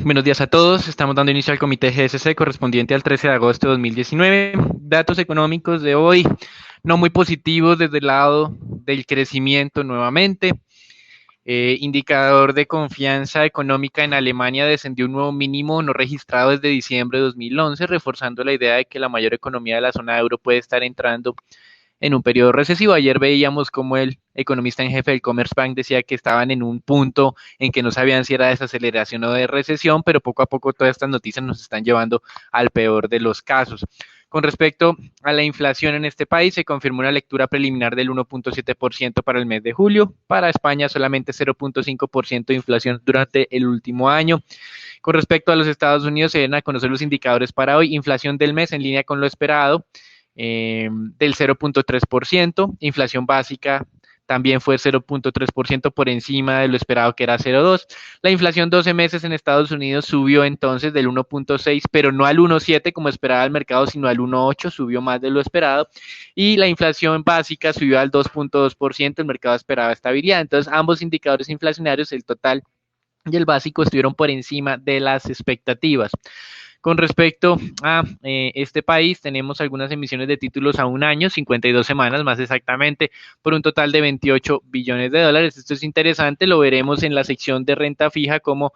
Buenos días a todos. Estamos dando inicio al comité GSC correspondiente al 13 de agosto de 2019. Datos económicos de hoy no muy positivos desde el lado del crecimiento nuevamente. Indicador de confianza económica en Alemania descendió un nuevo mínimo no registrado desde diciembre de 2011, reforzando la idea de que la mayor economía de la zona euro puede estar entrando en un periodo recesivo. Ayer veíamos como el economista en jefe del Commerzbank decía que estaban en un punto en que no sabían si era desaceleración o de recesión, pero poco a poco todas estas noticias nos están llevando al peor de los casos. Con respecto a la inflación en este país, se confirmó una lectura preliminar del 1.7% para el mes de julio. Para España, solamente 0.5% de inflación durante el último año. Con respecto a los Estados Unidos, se deben a conocer los indicadores para hoy. Inflación del mes en línea con lo esperado, del 0.3%. Inflación básica también fue 0.3% por encima de lo esperado, que era 0.2. La inflación 12 meses en Estados Unidos subió entonces del 1.6, pero no al 1.7 como esperaba el mercado, sino al 1.8, subió más de lo esperado. Y la inflación básica subió al 2.2%, el mercado esperaba estabilidad. Entonces, ambos indicadores inflacionarios, el total y el básico, estuvieron por encima de las expectativas. Con respecto a este país, tenemos algunas emisiones de títulos a un año, 52 semanas más exactamente, por un total de 28 billones de dólares. Esto es interesante, lo veremos en la sección de renta fija, como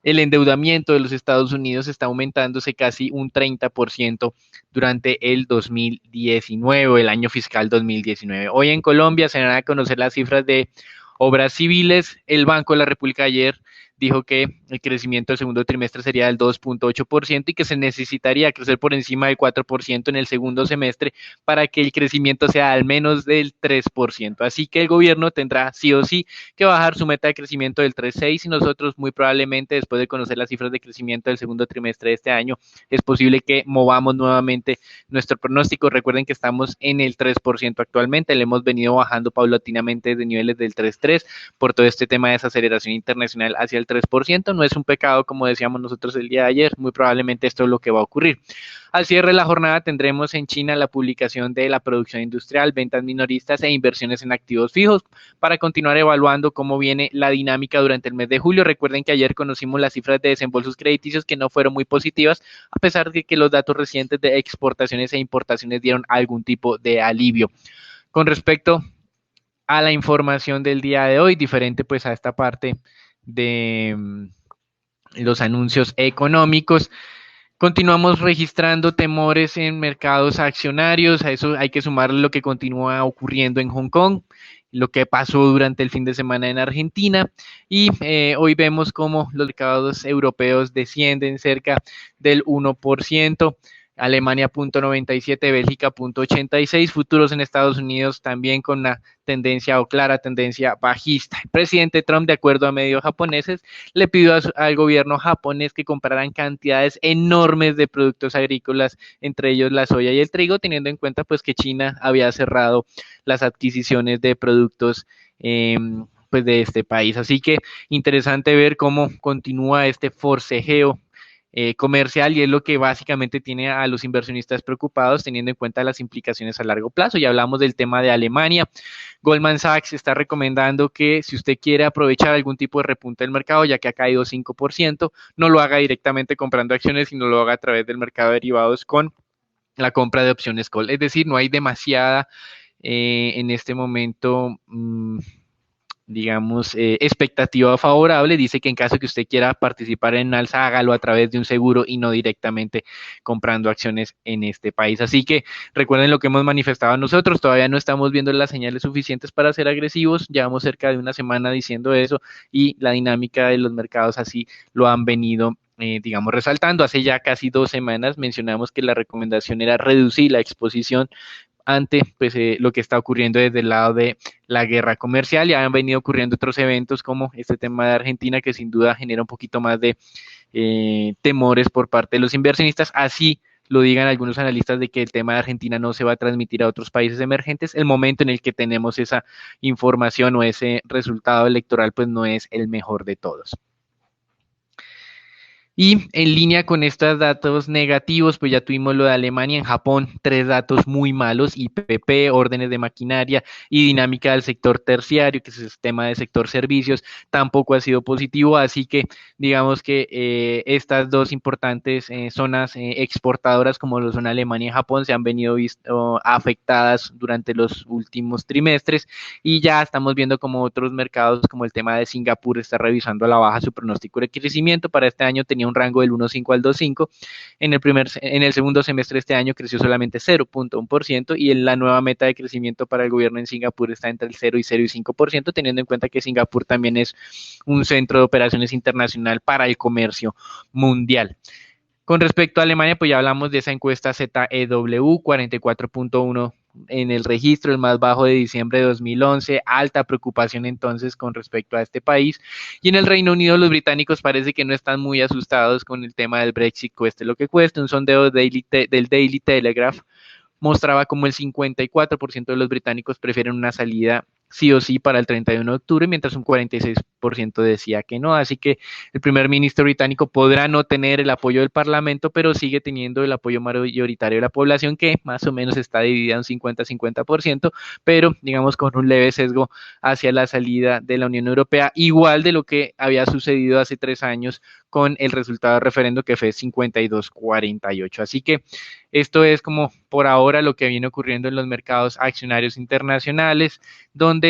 el endeudamiento de los Estados Unidos está aumentándose casi un 30% durante el 2019, el año fiscal 2019. Hoy en Colombia se van a conocer las cifras de obras civiles. El Banco de la República ayer dijo que el crecimiento del segundo trimestre sería del 2.8% y que se necesitaría crecer por encima del 4% en el segundo semestre para que el crecimiento sea al menos del 3%. Así que el gobierno tendrá sí o sí que bajar su meta de crecimiento del 3.6 y nosotros muy probablemente después de conocer las cifras de crecimiento del segundo trimestre de este año es posible que movamos nuevamente nuestro pronóstico. Recuerden que estamos en el 3% actualmente, le hemos venido bajando paulatinamente de niveles del 3.3 por todo este tema de desaceleración internacional hacia el 3%. No es un pecado, como decíamos nosotros el día de ayer, muy probablemente esto es lo que va a ocurrir. Al cierre de la jornada tendremos en China la publicación de la producción industrial, ventas minoristas e inversiones en activos fijos para continuar evaluando cómo viene la dinámica durante el mes de julio. Recuerden que ayer conocimos las cifras de desembolsos crediticios que no fueron muy positivas, a pesar de que los datos recientes de exportaciones e importaciones dieron algún tipo de alivio. Con respecto a la información del día de hoy, diferente pues a esta parte de los anuncios económicos. Continuamos registrando temores en mercados accionarios, a eso hay que sumar lo que continúa ocurriendo en Hong Kong, lo que pasó durante el fin de semana en Argentina y hoy vemos cómo los mercados europeos descienden cerca del 1%. Alemania 0.97, Bélgica 0.86, futuros en Estados Unidos también con una tendencia o clara tendencia bajista. El presidente Trump, de acuerdo a medios japoneses, le pidió al gobierno japonés que compraran cantidades enormes de productos agrícolas, entre ellos la soya y el trigo, teniendo en cuenta pues que China había cerrado las adquisiciones de productos pues de este país. Así que interesante ver cómo continúa este forcejeo comercial y es lo que básicamente tiene a los inversionistas preocupados teniendo en cuenta las implicaciones a largo plazo. Ya hablamos del tema de Alemania. Goldman Sachs está recomendando que si usted quiere aprovechar algún tipo de repunte del mercado, ya que ha caído 5%, no lo haga directamente comprando acciones, sino lo haga a través del mercado de derivados con la compra de opciones call. Es decir, no hay demasiada en este momento digamos, expectativa favorable. Dice que en caso que usted quiera participar en alza, hágalo a través de un seguro y no directamente comprando acciones en este país. Así que recuerden lo que hemos manifestado nosotros, todavía no estamos viendo las señales suficientes para ser agresivos, llevamos cerca de una semana diciendo eso y la dinámica de los mercados así lo han venido digamos, resaltando. Hace ya casi 2 semanas mencionamos que la recomendación era reducir la exposición ante pues, lo que está ocurriendo desde el lado de la guerra comercial. Ya han venido ocurriendo otros eventos como este tema de Argentina que sin duda genera un poquito más de temores por parte de los inversionistas, así lo digan algunos analistas de que el tema de Argentina no se va a transmitir a otros países emergentes. El momento en el que tenemos esa información o ese resultado electoral pues no es el mejor de todos. Y en línea con estos datos negativos, pues ya tuvimos lo de Alemania. En Japón, tres datos muy malos: IPP, órdenes de maquinaria y dinámica del sector terciario, que es el sistema de sector servicios, tampoco ha sido positivo. Así que digamos que estas dos importantes zonas exportadoras, como lo son Alemania y Japón, se han venido afectadas durante los últimos trimestres, y ya estamos viendo como otros mercados, como el tema de Singapur, está revisando a la baja su pronóstico de crecimiento. Para este año tenía un rango del 1,5 al 2,5. En el segundo semestre de este año creció solamente 0,1%, y la nueva meta de crecimiento para el gobierno en Singapur está entre el 0 y 0,5%, teniendo en cuenta que Singapur también es un centro de operaciones internacional para el comercio mundial. Con respecto a Alemania, pues ya hablamos de esa encuesta ZEW, 44,1 en el registro, el más bajo de diciembre de 2011, alta preocupación entonces con respecto a este país. Y en el Reino Unido, los británicos parece que no están muy asustados con el tema del Brexit, cueste lo que cueste. Un sondeo del Daily Telegraph mostraba como el 54% de los británicos prefieren una salida sí o sí para el 31 de octubre, mientras un 46% decía que no. Así que el primer ministro británico podrá no tener el apoyo del Parlamento, pero sigue teniendo el apoyo mayoritario de la población, que más o menos está dividida en 50-50%, pero digamos con un leve sesgo hacia la salida de la Unión Europea, igual de lo que había sucedido hace 3 años con el resultado del referendo, que fue 52-48. Así que esto es como por ahora lo que viene ocurriendo en los mercados accionarios internacionales, donde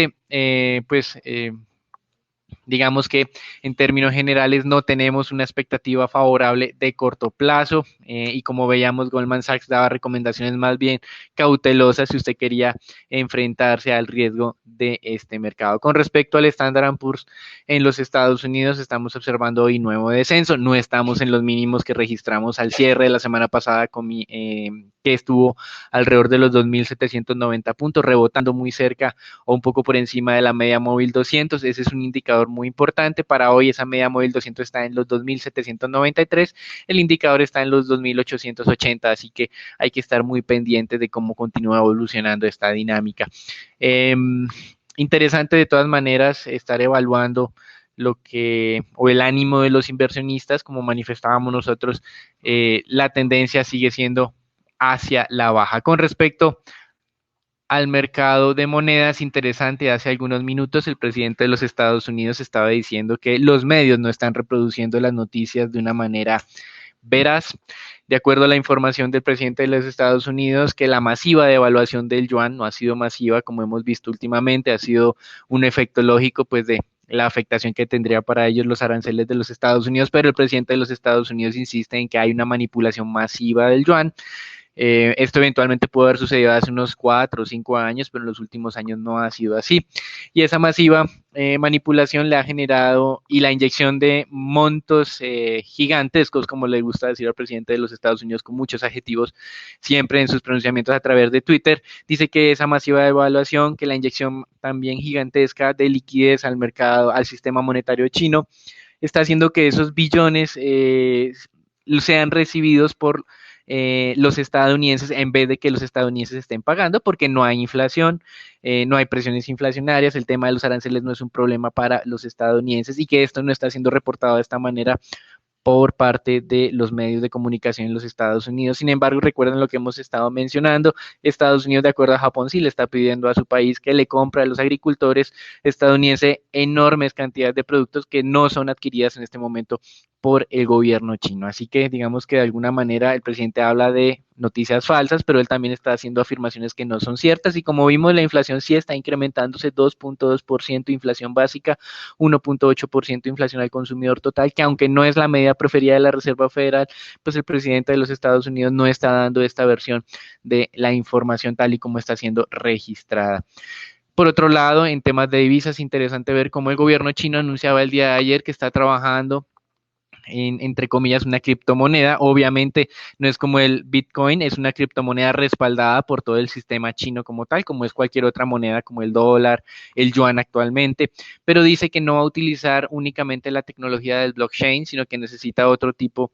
digamos que en términos generales no tenemos una expectativa favorable de corto plazo, y como veíamos, Goldman Sachs daba recomendaciones más bien cautelosas si usted quería enfrentarse al riesgo de este mercado. Con respecto al Standard & Poor's en los Estados Unidos, estamos observando hoy nuevo descenso. No estamos en los mínimos que registramos al cierre de la semana pasada, que estuvo alrededor de los 2.790 puntos, rebotando muy cerca o un poco por encima de la media móvil 200. Ese es un indicador muy importante. Para hoy esa media móvil 200 está en los 2.793, el indicador está en los 2.880, así que hay que estar muy pendientes de cómo continúa evolucionando esta dinámica. Interesante de todas maneras estar evaluando o el ánimo de los inversionistas. Como manifestábamos nosotros, la tendencia sigue siendo hacia la baja. Con respecto al mercado de monedas, interesante, hace algunos minutos el presidente de los Estados Unidos estaba diciendo que los medios no están reproduciendo las noticias de una manera veraz. De acuerdo a la información del presidente de los Estados Unidos, que la masiva devaluación del yuan no ha sido masiva como hemos visto últimamente, ha sido un efecto lógico pues de la afectación que tendría para ellos los aranceles de los Estados Unidos, pero el presidente de los Estados Unidos insiste en que hay una manipulación masiva del yuan. Esto eventualmente pudo haber sucedido hace unos 4 o 5 años, pero en los últimos años no ha sido así. Y esa masiva manipulación le ha generado, y la inyección de montos gigantescos, como le gusta decir al presidente de los Estados Unidos, con muchos adjetivos siempre en sus pronunciamientos a través de Twitter, dice que esa masiva devaluación, que la inyección también gigantesca de liquidez al mercado, al sistema monetario chino, está haciendo que esos billones sean recibidos por los estadounidenses, en vez de que los estadounidenses estén pagando, porque no hay inflación, no hay presiones inflacionarias, el tema de los aranceles no es un problema para los estadounidenses, y que esto no está siendo reportado de esta manera por parte de los medios de comunicación en los Estados Unidos. Sin embargo, recuerden lo que hemos estado mencionando: Estados Unidos, de acuerdo a Japón, sí le está pidiendo a su país que le compre a los agricultores estadounidenses enormes cantidades de productos que no son adquiridas en este momento por el gobierno chino. Así que digamos que de alguna manera el presidente habla de noticias falsas, pero él también está haciendo afirmaciones que no son ciertas, y como vimos, la inflación sí está incrementándose: 2,2% inflación básica, 1,8% inflación al consumidor total, que aunque no es la medida preferida de la Reserva Federal, pues el presidente de los Estados Unidos no está dando esta versión de la información tal y como está siendo registrada. Por otro lado, en temas de divisas, interesante ver cómo el gobierno chino anunciaba el día de ayer que está trabajando entre comillas, una criptomoneda. Obviamente no es como el Bitcoin, es una criptomoneda respaldada por todo el sistema chino como tal, como es cualquier otra moneda como el dólar, el yuan actualmente, pero dice que no va a utilizar únicamente la tecnología del blockchain, sino que necesita otro tipo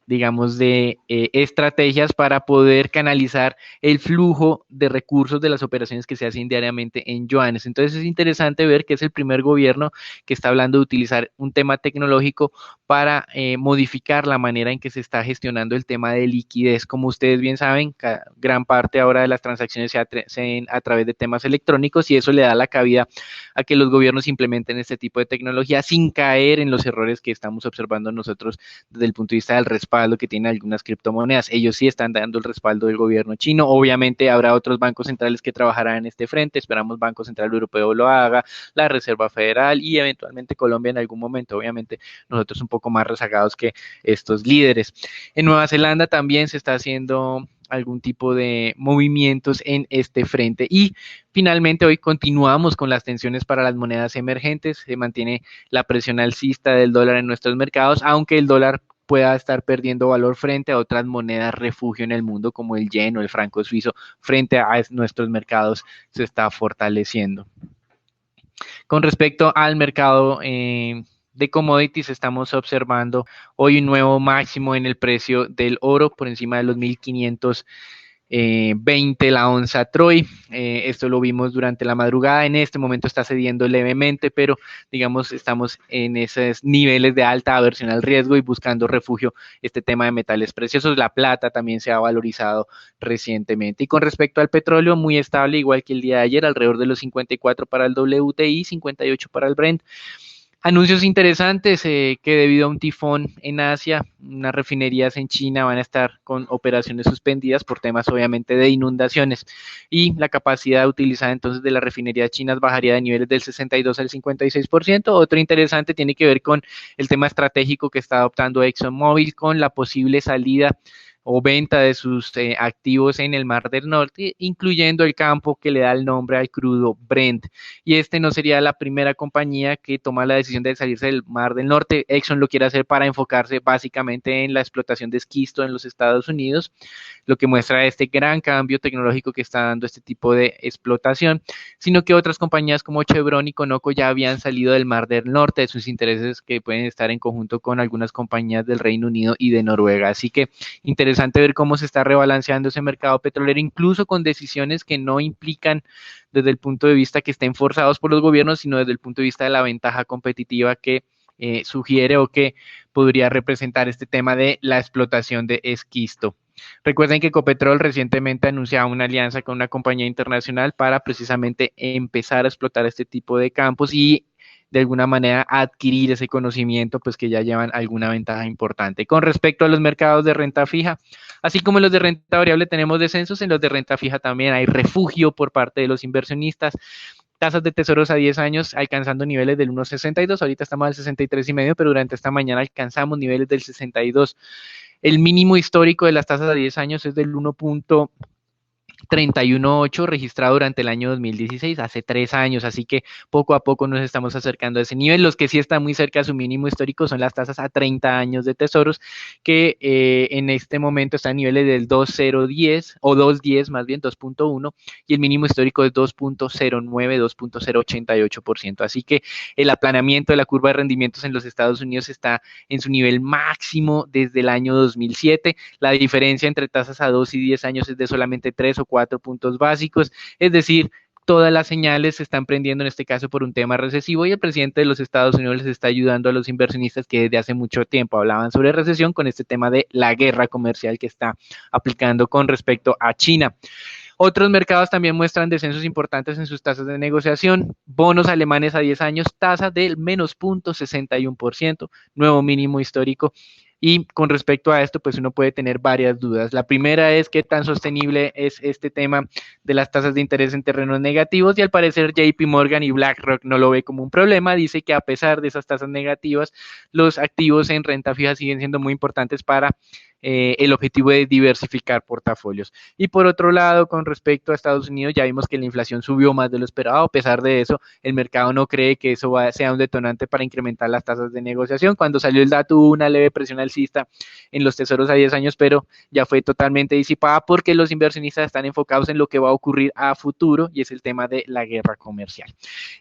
digamos, de estrategias para poder canalizar el flujo de recursos de las operaciones que se hacen diariamente en yuanes. Entonces es interesante ver que es el primer gobierno que está hablando de utilizar un tema tecnológico para modificar la manera en que se está gestionando el tema de liquidez. Como ustedes bien saben, gran parte ahora de las transacciones se hacen a través de temas electrónicos y eso le da la cabida a que los gobiernos implementen este tipo de tecnología sin caer en los errores que estamos observando nosotros desde el punto de vista del respaldo que tienen algunas criptomonedas. Ellos sí están dando el respaldo del gobierno chino. Obviamente habrá otros bancos centrales que trabajarán en este frente. Esperamos Banco Central Europeo lo haga, la Reserva Federal y eventualmente Colombia en algún momento. Obviamente nosotros un poco más rezagados que estos líderes. En Nueva Zelanda también se está haciendo algún tipo de movimientos en este frente. Y finalmente hoy continuamos con las tensiones para las monedas emergentes. Se mantiene la presión alcista del dólar en nuestros mercados, aunque el dólar pueda estar perdiendo valor frente a otras monedas refugio en el mundo como el yen o el franco suizo, frente a nuestros mercados se está fortaleciendo. Con respecto al mercado de commodities, estamos observando hoy un nuevo máximo en el precio del oro por encima de los 1520 la onza Troy. Esto lo vimos durante la madrugada. En este momento está cediendo levemente, pero digamos estamos en esos niveles de alta aversión al riesgo y buscando refugio este tema de metales preciosos. La plata también se ha valorizado recientemente. Y con respecto al petróleo, muy estable, igual que el día de ayer, alrededor de los 54 para el WTI, 58 para el Brent. Anuncios interesantes que debido a un tifón en Asia, unas refinerías en China van a estar con operaciones suspendidas por temas obviamente de inundaciones y la capacidad utilizada entonces de las refinerías chinas bajaría de niveles del 62 al 56%. Otro interesante tiene que ver con el tema estratégico que está adoptando ExxonMobil con la posible salida o venta de sus activos en el Mar del Norte, incluyendo el campo que le da el nombre al crudo Brent. Y este no sería la primera compañía que toma la decisión de salirse del Mar del Norte. Exxon lo quiere hacer para enfocarse básicamente en la explotación de esquisto en los Estados Unidos, lo que muestra este gran cambio tecnológico que está dando este tipo de explotación, sino que otras compañías como Chevron y Conoco ya habían salido del Mar del Norte de sus intereses que pueden estar en conjunto con algunas compañías del Reino Unido y de Noruega. Así que interesante ver cómo se está rebalanceando ese mercado petrolero, incluso con decisiones que no implican desde el punto de vista que estén forzados por los gobiernos, sino desde el punto de vista de la ventaja competitiva que sugiere o que podría representar este tema de la explotación de esquisto. Recuerden que Ecopetrol recientemente anunciaba una alianza con una compañía internacional para precisamente empezar a explotar este tipo de campos y de alguna manera adquirir ese conocimiento, pues que ya llevan alguna ventaja importante. Con respecto a los mercados de renta fija, así como en los de renta variable tenemos descensos, en los de renta fija también hay refugio por parte de los inversionistas. Tasas de tesoros a 10 años alcanzando niveles del 1,62, ahorita estamos al 63,5, pero durante esta mañana alcanzamos niveles del 62. El mínimo histórico de las tasas a 10 años es del 1,318 registrado durante el año 2016, hace 3 años, así que poco a poco nos estamos acercando a ese nivel. Los que sí están muy cerca de su mínimo histórico son las tasas a 30 años de tesoros, que en este momento están a niveles del 2,010 o 2,10 más bien, 2,1, y el mínimo histórico es 2,09, 2,088%. Así que el aplanamiento de la curva de rendimientos en los Estados Unidos está en su nivel máximo desde el año 2007. La diferencia entre tasas a 2 y 10 años es de solamente 3 o 4 puntos básicos, es decir, todas las señales se están prendiendo en este caso por un tema recesivo y el presidente de los Estados Unidos les está ayudando a los inversionistas que desde hace mucho tiempo hablaban sobre recesión con este tema de la guerra comercial que está aplicando con respecto a China. Otros mercados también muestran descensos importantes en sus tasas de negociación. Bonos alemanes a 10 años, tasa del menos 0,61%, nuevo mínimo histórico. Y con respecto a esto, pues uno puede tener varias dudas. La primera es qué tan sostenible es este tema de las tasas de interés en terrenos negativos y al parecer JP Morgan y BlackRock no lo ve como un problema. Dice que a pesar de esas tasas negativas, los activos en renta fija siguen siendo muy importantes para el objetivo de diversificar portafolios. Y por otro lado, con respecto a Estados Unidos, ya vimos que la inflación subió más de lo esperado. A pesar de eso, el mercado no cree que eso sea un detonante para incrementar las tasas de negociación. Cuando salió el dato, hubo una leve presión alcista en los tesoros a 10 años, pero ya fue totalmente disipada porque los inversionistas están enfocados en lo que va a ocurrir a futuro y es el tema de la guerra comercial.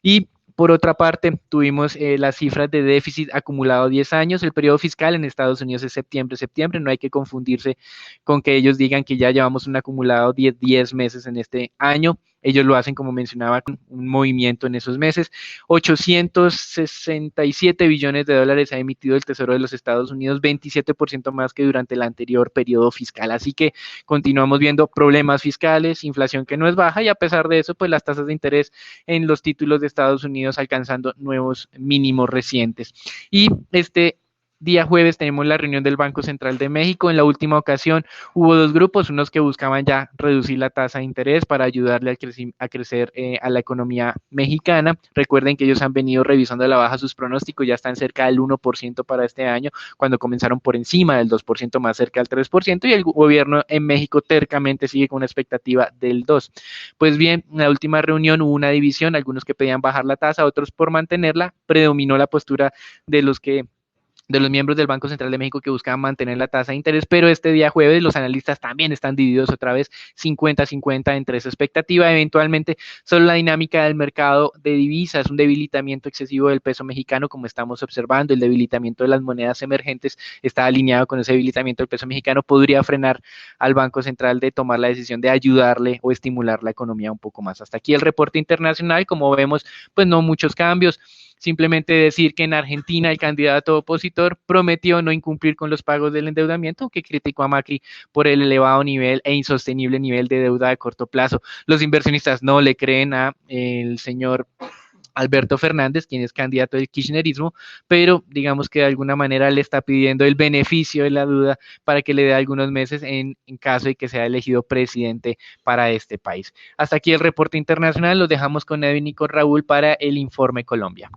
Y Por otra parte, tuvimos las cifras de déficit acumulado 10 años. El periodo fiscal en Estados Unidos es septiembre. No hay que confundirse con que ellos digan que ya llevamos un acumulado de 10 meses en este año. Ellos lo hacen, como mencionaba, con un movimiento en esos meses. 867 billones de dólares ha emitido el Tesoro de los Estados Unidos, 27% más que durante el anterior periodo fiscal. Así que continuamos viendo problemas fiscales, inflación que no es baja y a pesar de eso, pues las tasas de interés en los títulos de Estados Unidos alcanzando nuevos mínimos recientes. Y este día jueves tenemos la reunión del Banco Central de México. En la última ocasión hubo dos grupos, unos que buscaban ya reducir la tasa de interés para ayudarle a crecer a la economía mexicana. Recuerden que ellos han venido revisando a la baja sus pronósticos, ya están cerca del 1% para este año, cuando comenzaron por encima del 2%, más cerca del 3%, y el gobierno en México tercamente sigue con una expectativa del 2%. Pues bien, en la última reunión hubo una división, algunos que pedían bajar la tasa, otros por mantenerla, predominó la postura de los miembros del Banco Central de México que buscaban mantener la tasa de interés, pero este día jueves los analistas también están divididos otra vez 50-50 entre esa expectativa. Eventualmente, solo la dinámica del mercado de divisas, un debilitamiento excesivo del peso mexicano, como estamos observando, el debilitamiento de las monedas emergentes está alineado con ese debilitamiento del peso mexicano, podría frenar al Banco Central de tomar la decisión de ayudarle o estimular la economía un poco más. Hasta aquí el reporte internacional, como vemos, pues no muchos cambios. Simplemente decir que en Argentina el candidato opositor prometió no incumplir con los pagos del endeudamiento, que criticó a Macri por el elevado nivel e insostenible nivel de deuda de corto plazo. Los inversionistas no le creen a el señor Alberto Fernández, quien es candidato del kirchnerismo, pero digamos que de alguna manera le está pidiendo el beneficio de la duda para que le dé algunos meses en caso de que sea elegido presidente para este país. Hasta aquí el reporte internacional, los dejamos con Edwin y con Raúl para el Informe Colombia.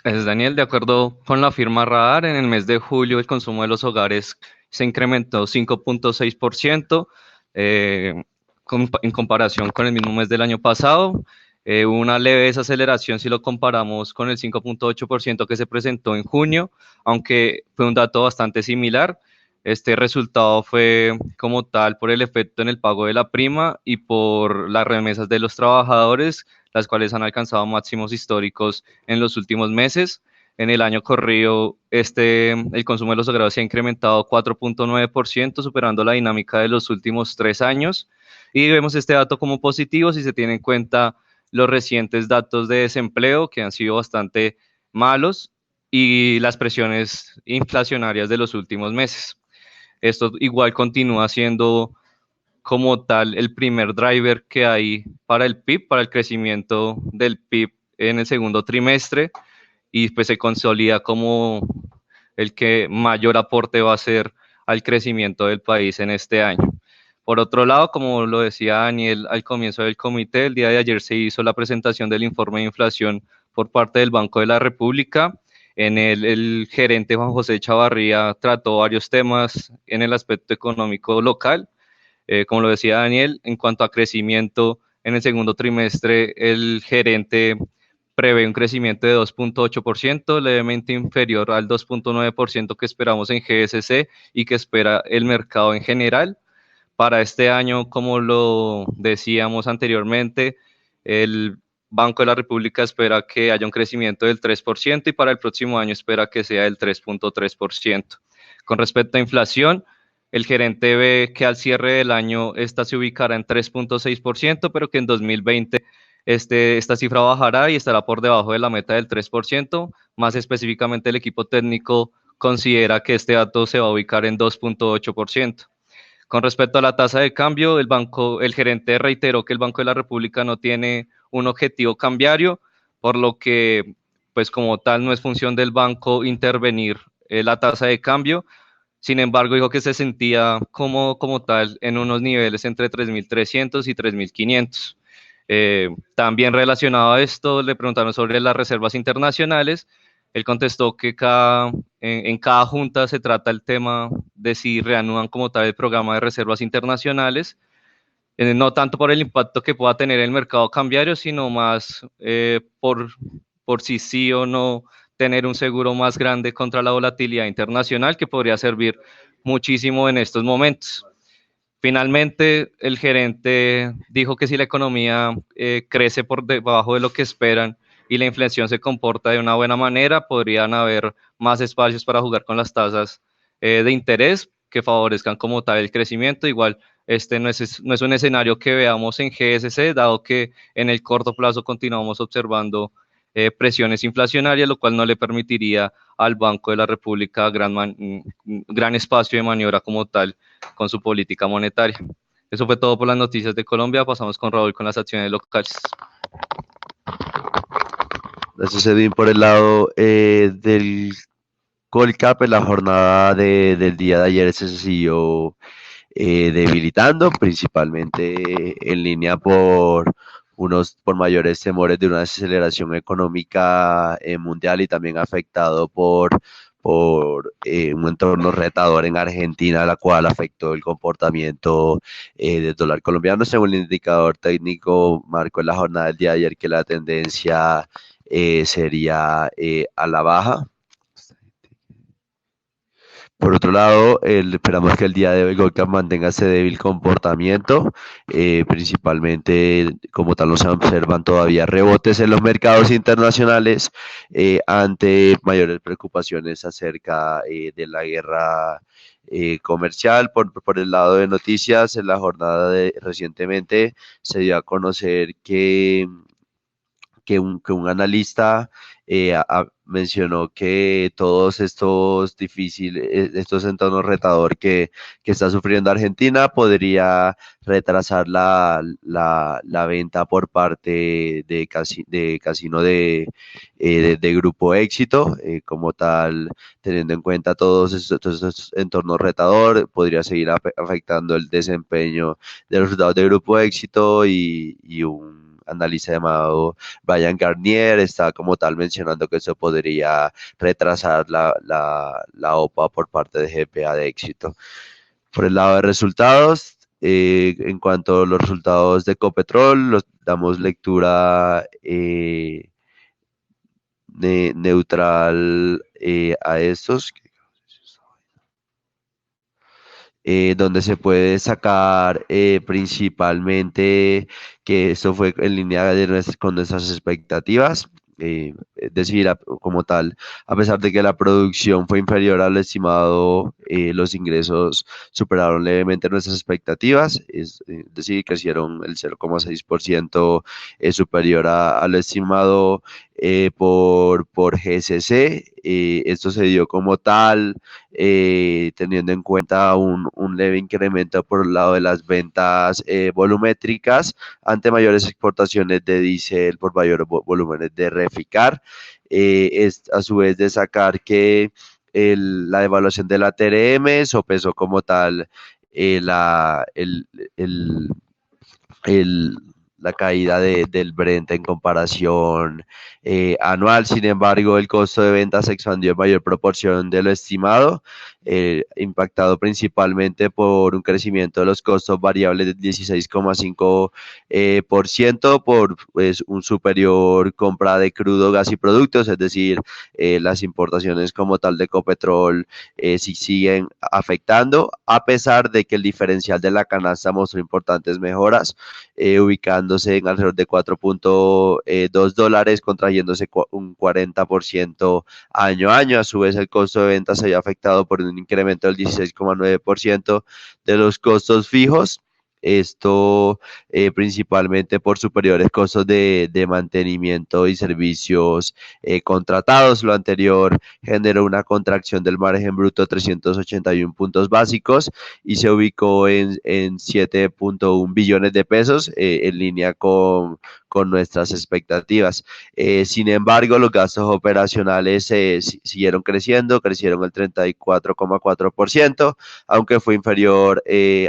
Es Daniel, de acuerdo con la firma Radar, en el mes de julio el consumo de los hogares se incrementó 5.6% en comparación con el mismo mes del año pasado. Hubo una leve desaceleración si lo comparamos con el 5.8% que se presentó en junio, aunque fue un dato bastante similar. Este resultado fue como tal por el efecto en el pago de la prima y por las remesas de los trabajadores, las cuales han alcanzado máximos históricos en los últimos meses. En el año corrido, el consumo de los hogares se ha incrementado 4.9%, superando la dinámica de los últimos 3 años. Y vemos este dato como positivo si se tiene en cuenta los recientes datos de desempleo, que han sido bastante malos, y las presiones inflacionarias de los últimos meses. Esto igual continúa siendo como tal el primer driver que hay para el PIB, para el crecimiento del PIB en el segundo trimestre, y pues se consolida como el que mayor aporte va a ser al crecimiento del país en este año. Por otro lado, como lo decía Daniel al comienzo del comité, el día de ayer se hizo la presentación del informe de inflación por parte del Banco de la República. En el gerente Juan José Chavarría trató varios temas en el aspecto económico local. Como lo decía Daniel, en cuanto a crecimiento en el segundo trimestre, el gerente prevé un crecimiento de 2.8%, levemente inferior al 2.9% que esperamos en GSC y que espera el mercado en general. Para este año, como lo decíamos anteriormente, el Banco de la República espera que haya un crecimiento del 3% y para el próximo año espera que sea del 3.3%. Con respecto a inflación, el gerente ve que al cierre del año esta se ubicará en 3.6%, pero que en 2020 esta cifra bajará y estará por debajo de la meta del 3%. Más específicamente, el equipo técnico considera que este dato se va a ubicar en 2.8%. Con respecto a la tasa de cambio, el gerente reiteró que el Banco de la República no tiene un objetivo cambiario, por lo que, pues como tal, no es función del banco intervenir la tasa de cambio. Sin embargo, dijo que se sentía como tal en unos niveles entre 3.300 y 3.500. También relacionado a esto, le preguntaron sobre las reservas internacionales. Él contestó que en cada junta se trata el tema de si reanudan como tal el programa de reservas internacionales, no tanto por el impacto que pueda tener el mercado cambiario, sino más por si sí o no tener un seguro más grande contra la volatilidad internacional que podría servir muchísimo en estos momentos. Finalmente, el gerente dijo que si la economía crece por debajo de lo que esperan y la inflación se comporta de una buena manera, podrían haber más espacios para jugar con las tasas de interés que favorezcan como tal el crecimiento. Igual, este no es un escenario que veamos en GSC, dado que en el corto plazo continuamos observando presiones inflacionarias, lo cual no le permitiría al Banco de la República gran espacio de maniobra como tal con su política monetaria. Eso fue todo por las noticias de Colombia. Pasamos con Raúl con las acciones locales. Gracias, Edwin. Por el lado del Colcap, en la jornada del día de ayer se siguió debilitando, principalmente en línea por mayores temores de una desaceleración económica mundial y también afectado por un entorno retador en Argentina, la cual afectó el comportamiento del dólar colombiano. Según el indicador técnico, marcó en la jornada del día de ayer que la tendencia sería a la baja. Por otro lado, esperamos que el día de hoy Goldcap mantenga ese débil comportamiento, principalmente como tal no se observan todavía rebotes en los mercados internacionales ante mayores preocupaciones acerca de la guerra comercial. Por el lado de noticias, en la jornada recientemente se dio a conocer que un analista mencionó que todos estos difíciles, estos entornos retador que está sufriendo Argentina podría retrasar la venta por parte de Casino de Grupo Éxito, como tal, teniendo en cuenta todos estos entornos retador, podría seguir afectando el desempeño de los resultados de Grupo Éxito y un analista llamado Brian Garnier está como tal mencionando que eso podría retrasar la OPA por parte de GPA de Éxito. Por el lado de resultados, en cuanto a los resultados de Ecopetrol, damos lectura neutral a estos, donde se puede sacar principalmente que esto fue en línea con nuestras expectativas. Es decir, como tal, a pesar de que la producción fue inferior al estimado, los ingresos superaron levemente nuestras expectativas, es decir, crecieron el 0,6% superior a lo estimado por GSC. Esto se dio como tal, teniendo en cuenta un leve incremento por el lado de las ventas volumétricas ante mayores exportaciones de diésel por mayores volúmenes de Reficar. Es a su vez de sacar que la devaluación de la TRM sopesó como tal la, el, la caída del Brent en comparación anual. Sin embargo, el costo de ventas se expandió en mayor proporción de lo estimado, impactado principalmente por un crecimiento de los costos variables del 16,5% por pues, un superior compra de crudo, gas y productos, es decir, las importaciones como tal de Ecopetrol sí siguen afectando, a pesar de que el diferencial de la canasta mostró importantes mejoras, ubicándose en alrededor de $4.2, contrayéndose un 40% año a año. A su vez, el costo de ventas se había afectado por un incremento del 16,9% de los costos fijos. Esto principalmente por superiores costos de mantenimiento y servicios contratados. Lo anterior generó una contracción del margen bruto de 381 puntos básicos y se ubicó en 7.1 billones de pesos, en línea con nuestras expectativas. Sin embargo, los gastos operacionales siguieron crecieron el 34,4%, aunque fue inferior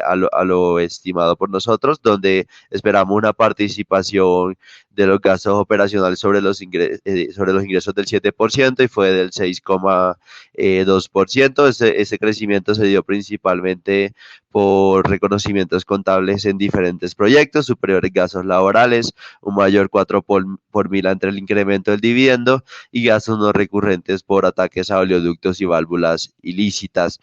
a lo estimado por nosotros, donde esperamos una participación de los gastos operacionales sobre los ingresos del 7% y fue del 6,2%. Ese crecimiento se dio principalmente por reconocimientos contables en diferentes proyectos, superiores gastos laborales, un mayor 4 por mil entre el incremento del dividendo y gastos no recurrentes por ataques a oleoductos y válvulas ilícitas.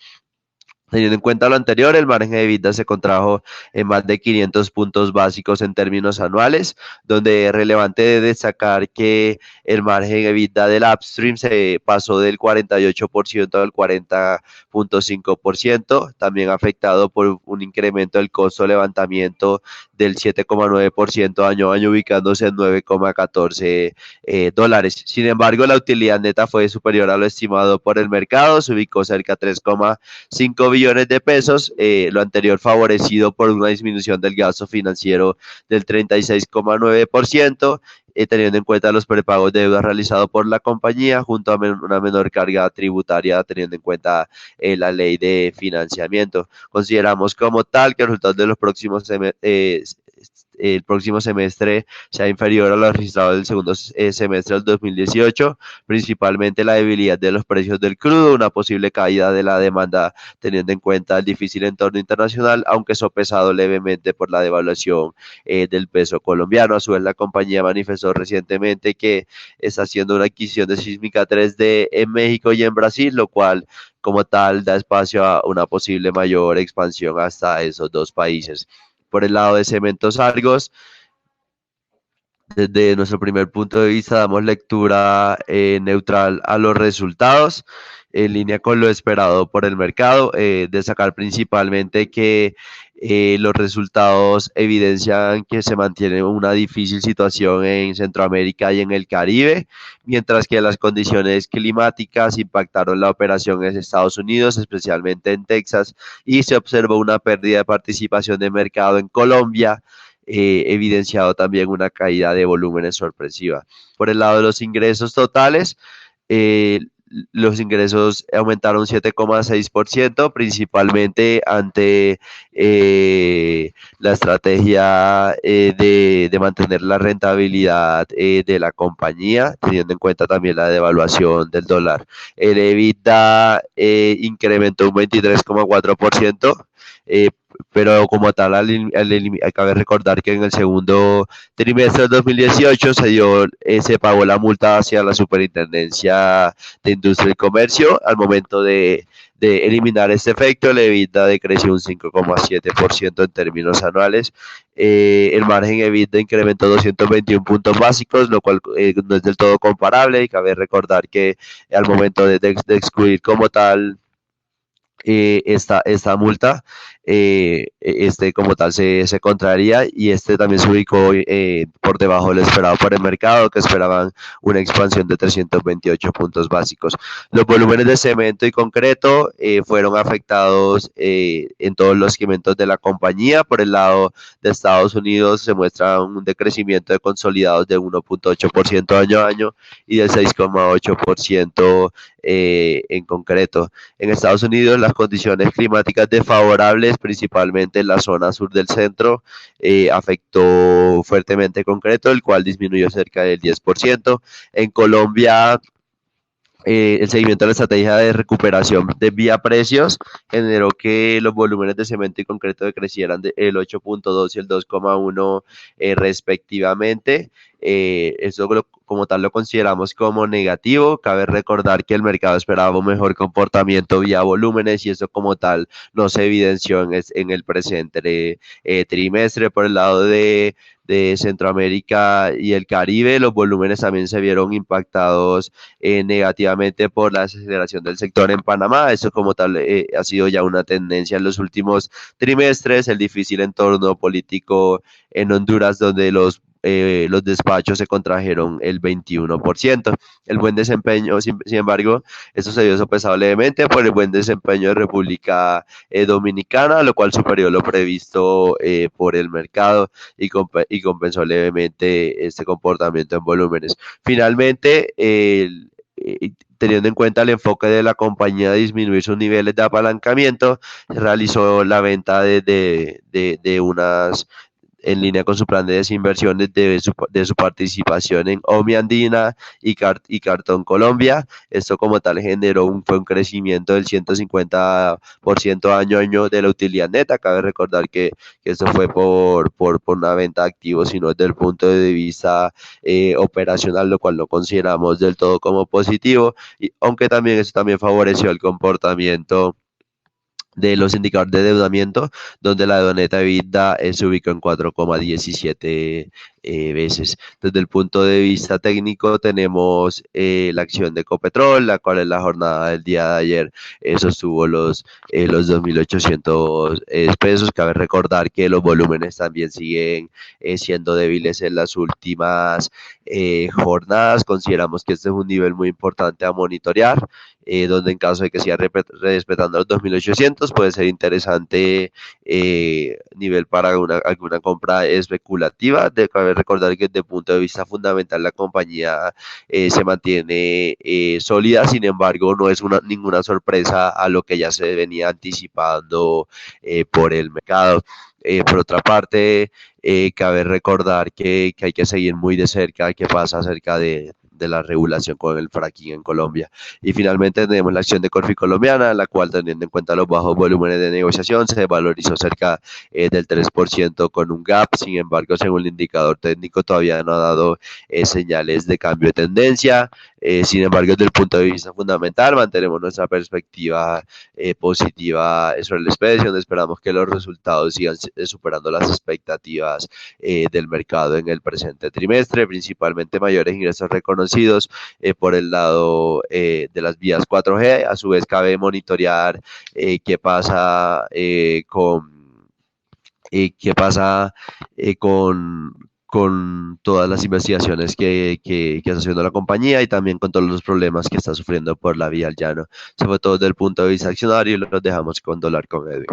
Teniendo en cuenta lo anterior, el margen de EBITDA se contrajo en más de 500 puntos básicos en términos anuales, donde es relevante destacar que el margen de EBITDA del upstream se pasó del 48% al 40.5%, también afectado por un incremento del costo de levantamiento del 7,9% año a año, ubicándose en 9,14 dólares. Sin embargo, la utilidad neta fue superior a lo estimado por el mercado, se ubicó cerca de 3,5 billones de pesos, lo anterior favorecido por una disminución del gasto financiero del 36,9%, teniendo en cuenta los prepagos de deuda realizados por la compañía, junto a una menor carga tributaria, teniendo en cuenta la ley de financiamiento. Consideramos como tal que el resultado de los próximos el próximo semestre sea inferior a lo registrado del segundo semestre del 2018, principalmente la debilidad de los precios del crudo, una posible caída de la demanda teniendo en cuenta el difícil entorno internacional, aunque sopesado levemente por la devaluación del peso colombiano. A su vez, la compañía manifestó recientemente que está haciendo una adquisición de sísmica 3D en México y en Brasil, lo cual como tal da espacio a una posible mayor expansión hasta esos dos países. Por el lado de Cementos Argos, desde nuestro primer punto de vista damos lectura neutral a los resultados, en línea con lo esperado por el mercado, destacar principalmente que los resultados evidencian que se mantiene una difícil situación en Centroamérica y en el Caribe, mientras que las condiciones climáticas impactaron la operación en Estados Unidos, especialmente en Texas, y se observó una pérdida de participación de mercado en Colombia, evidenciado también una caída de volúmenes sorpresiva. Por el lado de los ingresos totales, los ingresos aumentaron 7,6%, principalmente ante la estrategia de mantener la rentabilidad de la compañía, teniendo en cuenta también la devaluación del dólar. El EBITDA incrementó un 23,4%, pero como tal, cabe recordar que en el segundo trimestre del 2018 se pagó la multa hacia la Superintendencia de Industria y Comercio. Al momento de eliminar este efecto, la EBITDA decreció un 5,7% en términos anuales. El margen EBITDA incrementó 221 puntos básicos, lo cual no es del todo comparable, y cabe recordar que al momento de excluir como tal esta multa, como tal se contraría, y también se ubicó por debajo de lo esperado por el mercado, que esperaban una expansión de 328 puntos básicos. Los volúmenes de cemento y concreto fueron afectados en todos los segmentos de la compañía. Por el lado de Estados Unidos se muestra un decrecimiento de consolidados de 1,8% año a año y del 6,8% en concreto. En Estados Unidos, las condiciones climáticas desfavorables, principalmente en la zona sur del centro, afectó fuertemente concreto, el cual disminuyó cerca del 10%. En Colombia, el seguimiento de la estrategia de recuperación de vía precios generó que los volúmenes de cemento y concreto decrecieran el 8,2 y el 2,1 respectivamente. Eso como tal lo consideramos como negativo. Cabe recordar que el mercado esperaba un mejor comportamiento vía volúmenes, y eso como tal no se evidenció en el presente trimestre. Por el lado de Centroamérica y el Caribe, los volúmenes también se vieron impactados negativamente por la desaceleración del sector en Panamá. Eso como tal ha sido ya una tendencia en los últimos trimestres. El difícil entorno político en Honduras, donde los despachos se contrajeron el 21%. El buen desempeño, sin embargo, esto se vio sopesado levemente por el buen desempeño de República Dominicana, lo cual superó lo previsto por el mercado y compensó levemente este comportamiento en volúmenes. Finalmente, teniendo en cuenta el enfoque de la compañía de disminuir sus niveles de apalancamiento, realizó la venta de unas, en línea con su plan de desinversiones, de su participación en Omi Andina y Cartón Colombia. Esto como tal fue un crecimiento del 150% año a año de la utilidad neta. Cabe recordar que esto fue por una venta de activos, sino desde el punto de vista operacional, lo cual no consideramos del todo como positivo, aunque también eso también favoreció el comportamiento de los indicadores de endeudamiento, donde la deuda neta EBITDA se ubicó en 4,17 veces. Desde el punto de vista técnico tenemos la acción de Ecopetrol, la cual en la jornada del día de ayer sostuvo los 2.800 pesos. Cabe recordar que los volúmenes también siguen siendo débiles en las últimas jornadas. Consideramos que este es un nivel muy importante a monitorear, donde en caso de que siga respetando los 2.800 puede ser interesante nivel para alguna compra especulativa. Cabe recordar que desde el punto de vista fundamental la compañía se mantiene sólida, sin embargo no es ninguna sorpresa a lo que ya se venía anticipando por el mercado. Por otra parte, cabe recordar que hay que seguir muy de cerca qué pasa acerca de la regulación con el fracking en Colombia. Y finalmente tenemos la acción de Corfi colombiana, la cual, teniendo en cuenta los bajos volúmenes de negociación, se valorizó cerca del 3% con un gap. Sin embargo, según el indicador técnico, todavía no ha dado señales de cambio de tendencia. Sin embargo, desde el punto de vista fundamental, mantenemos nuestra perspectiva positiva sobre la especie, donde esperamos que los resultados sigan superando las expectativas del mercado en el presente trimestre, principalmente mayores ingresos reconocidos por el lado de las vías 4G. A su vez, cabe monitorear qué pasa qué pasa con todas las investigaciones que está haciendo la compañía y también con todos los problemas que está sufriendo por la vía al llano. Eso fue todo desde el punto de vista accionario y lo dejamos con dólar con Edwin.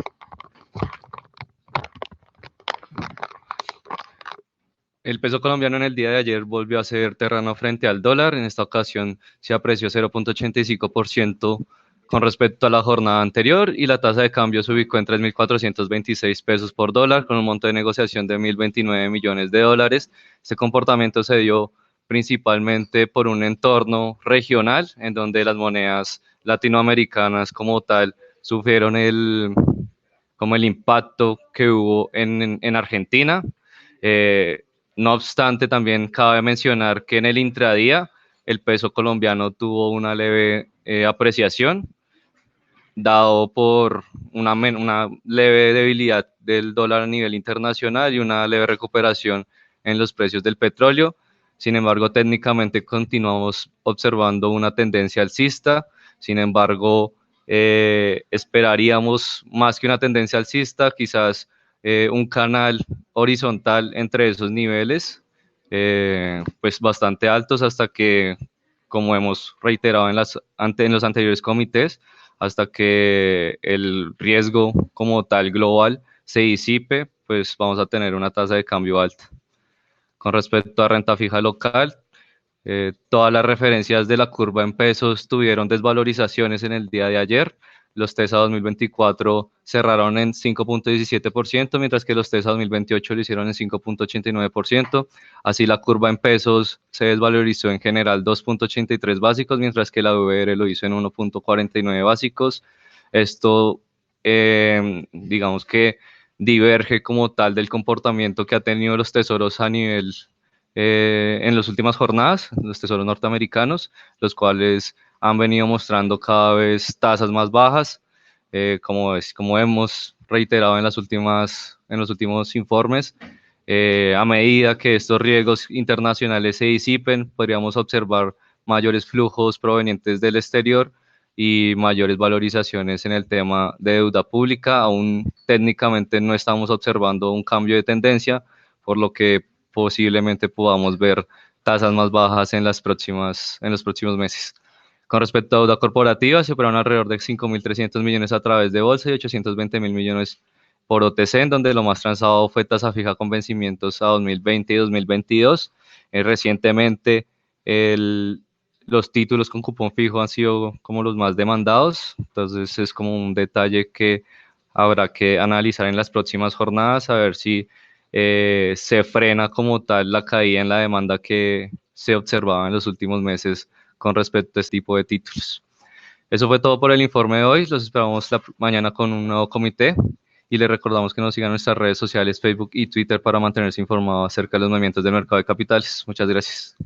El peso colombiano en el día de ayer volvió a ser terreno frente al dólar. En esta ocasión se apreció 0.85% con respecto a la jornada anterior y la tasa de cambio se ubicó en 3.426 pesos por dólar con un monto de negociación de 1.029 millones de dólares. Este comportamiento se dio principalmente por un entorno regional en donde las monedas latinoamericanas como tal sufrieron el impacto que hubo en Argentina. No obstante, también cabe mencionar que en el intradía el peso colombiano tuvo una leve apreciación, dado por una leve debilidad del dólar a nivel internacional y una leve recuperación en los precios del petróleo. Sin embargo, técnicamente continuamos observando una tendencia alcista. Sin embargo, esperaríamos más que una tendencia alcista, quizás un canal horizontal entre esos niveles, pues bastante altos hasta que, como hemos reiterado en los anteriores comités, hasta que el riesgo como tal global se disipe, pues vamos a tener una tasa de cambio alta. Con respecto a renta fija local, todas las referencias de la curva en pesos tuvieron desvalorizaciones en el día de ayer. Los TESA 2024 cerraron en 5.17%, mientras que los TESA 2028 lo hicieron en 5.89%. Así la curva en pesos se desvalorizó en general 2.83 básicos, mientras que la VR lo hizo en 1.49 básicos. Esto, digamos que diverge como tal del comportamiento que ha tenido los tesoros a nivel en las últimas jornadas, los tesoros norteamericanos, los cuales han venido mostrando cada vez tasas más bajas, como hemos reiterado en los últimos informes. A medida que estos riesgos internacionales se disipen, podríamos observar mayores flujos provenientes del exterior y mayores valorizaciones en el tema de deuda pública. Aún técnicamente no estamos observando un cambio de tendencia, por lo que posiblemente podamos ver tasas más bajas en los próximos meses. Con respecto a deuda corporativa, se operaron alrededor de 5.300 millones a través de bolsa y 820.000 millones por OTC, en donde lo más transado fue tasa fija con vencimientos a 2020 y 2022. Recientemente, los títulos con cupón fijo han sido como los más demandados, entonces es como un detalle que habrá que analizar en las próximas jornadas, a ver si se frena como tal la caída en la demanda que se observaba en los últimos meses con respecto a este tipo de títulos. Eso fue todo por el informe de hoy. Los esperamos mañana con un nuevo comité y les recordamos que nos sigan en nuestras redes sociales, Facebook y Twitter, para mantenerse informados acerca de los movimientos del mercado de capitales. Muchas gracias.